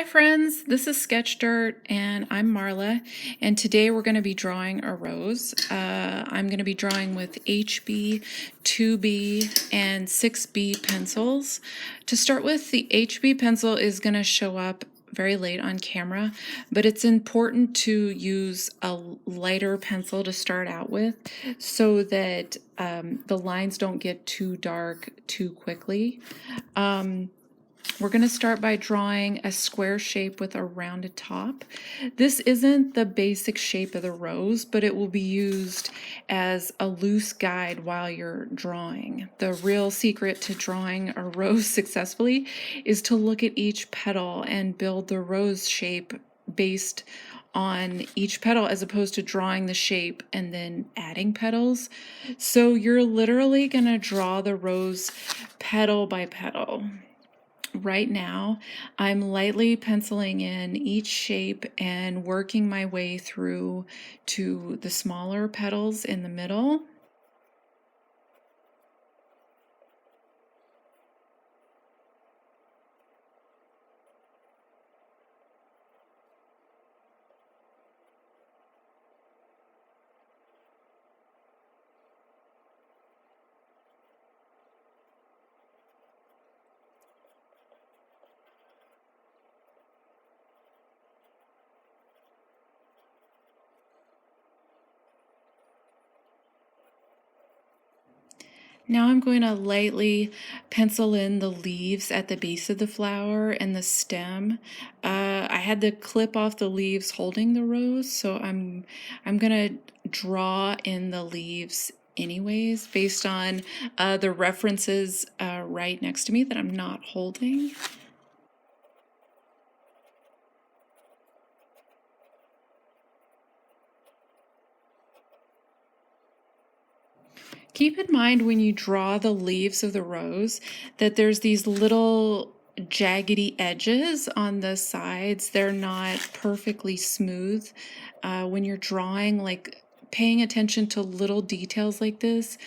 Hi friends, this is Sketch Dirt and I'm Marla, and today we're going to be drawing a rose. I'm going to be drawing with HB, 2B, and 6B pencils. To start with, the HB pencil is going to show up very late on camera, but it's important to use a lighter pencil to start out with so that the lines don't get too dark too quickly. We're going to start by drawing a square shape with a rounded top. This isn't the basic shape of the rose, but it will be used as a loose guide while you're drawing. The real secret to drawing a rose successfully is to look at each petal and build the rose shape based on each petal as opposed to drawing the shape and then adding petals. So you're literally going to draw the rose petal by petal. Right now, I'm lightly penciling in each shape and working my way through to the smaller petals in the middle. Now I'm going to lightly pencil in the leaves at the base of the flower and the stem. I had to clip off the leaves holding the rose, so I'm going to draw in the leaves anyways based on the references right next to me that I'm not holding. Keep in mind when you draw the leaves of the rose that there's these little jaggedy edges on the sides. They're not perfectly smooth. When you're drawing, like paying attention to little details like this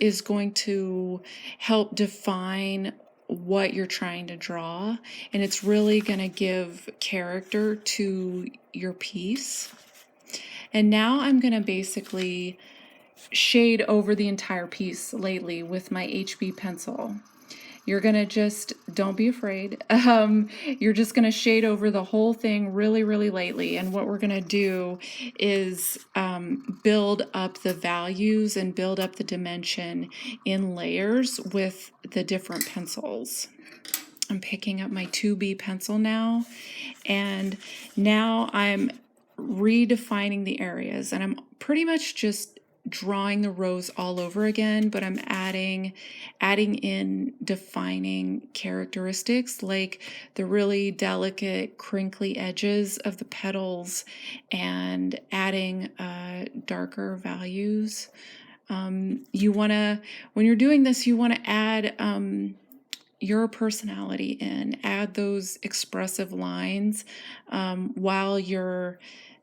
is going to help define what you're trying to draw, and it's really going to give character to your piece. And now I'm going to basically shade over the entire piece lightly with my HB pencil. You're gonna just, don't be afraid. You're just gonna shade over the whole thing really, really lightly. And what we're gonna do is build up the values and build up the dimension in layers with the different pencils. I'm picking up my 2B pencil now, and now I'm redefining the areas, and I'm pretty much just drawing the rose all over again, but I'm adding in defining characteristics like the really delicate crinkly edges of the petals and adding darker values. You want to, when you're doing this, you want to add your personality in, add those expressive lines while you're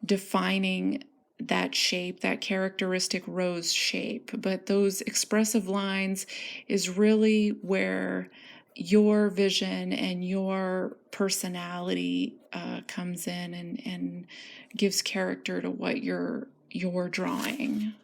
defining that shape, that characteristic rose shape. But those expressive lines is really where your vision and your personality comes in and gives character to what you're drawing.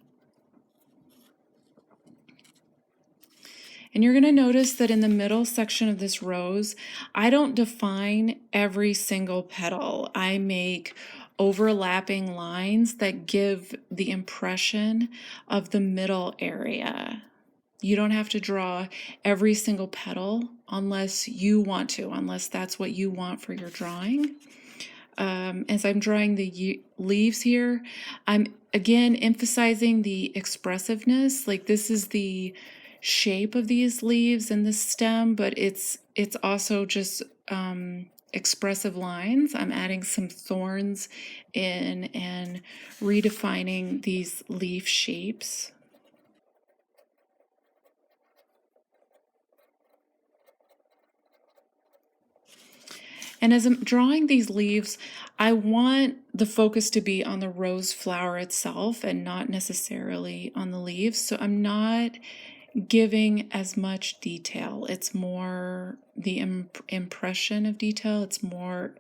And you're going to notice that in the middle section of this rose, I don't define every single petal. I make overlapping lines that give the impression of the middle area. You don't have to draw every single petal unless you want to, unless that's what you want for your drawing. As I'm drawing the leaves here, I'm again emphasizing the expressiveness. Like this is the shape of these leaves and the stem, but it's also just expressive lines. I'm adding some thorns in and redefining these leaf shapes. And as I'm drawing these leaves, I want the focus to be on the rose flower itself and not necessarily on the leaves. So I'm not giving as much detail. It's more the impression of detail. It's more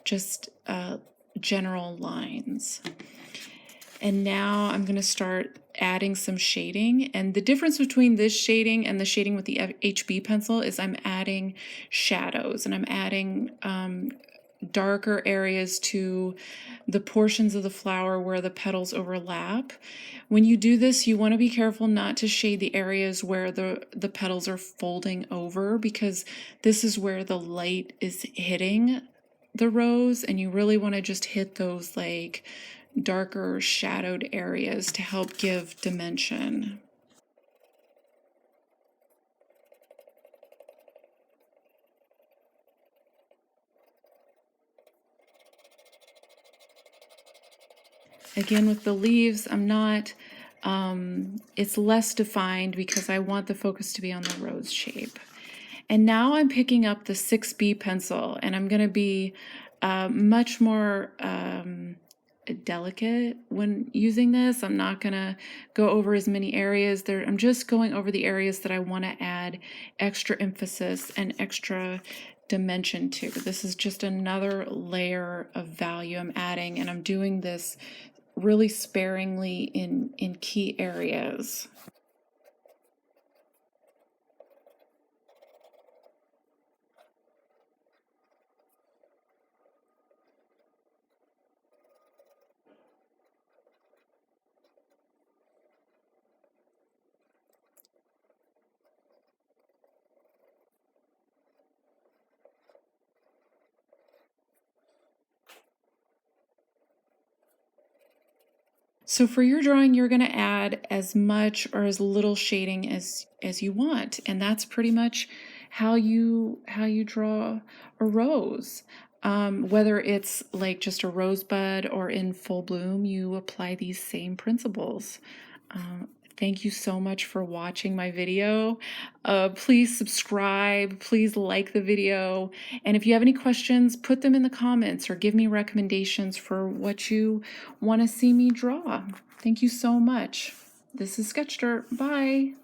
just general lines. And now I'm going to start adding some shading. And the difference between this shading and the shading with the HB pencil is I'm adding shadows, and I'm adding darker areas to the portions of the flower where the petals overlap. When you do this, you want to be careful not to shade the areas where the petals are folding over, because this is where the light is hitting the rose, and you really want to just hit those like darker shadowed areas to help give dimension. Again, with the leaves, I'm not, it's less defined because I want the focus to be on the rose shape. And now I'm picking up the 6B pencil, and I'm going to be much more delicate when using this. I'm not going to go over as many areas there. I'm just going over the areas that I want to add extra emphasis and extra dimension to. This is just another layer of value I'm adding, and I'm doing this really sparingly in key areas. So for your drawing, you're going to add as much or as little shading as you want, and that's pretty much how you draw a rose. Whether it's like just a rosebud or in full bloom, you apply these same principles. Thank you so much for watching my video. Please subscribe, please like the video, and if you have any questions, put them in the comments or give me recommendations for what you want to see me draw. Thank you so much. This is Sketch Dirt. Bye.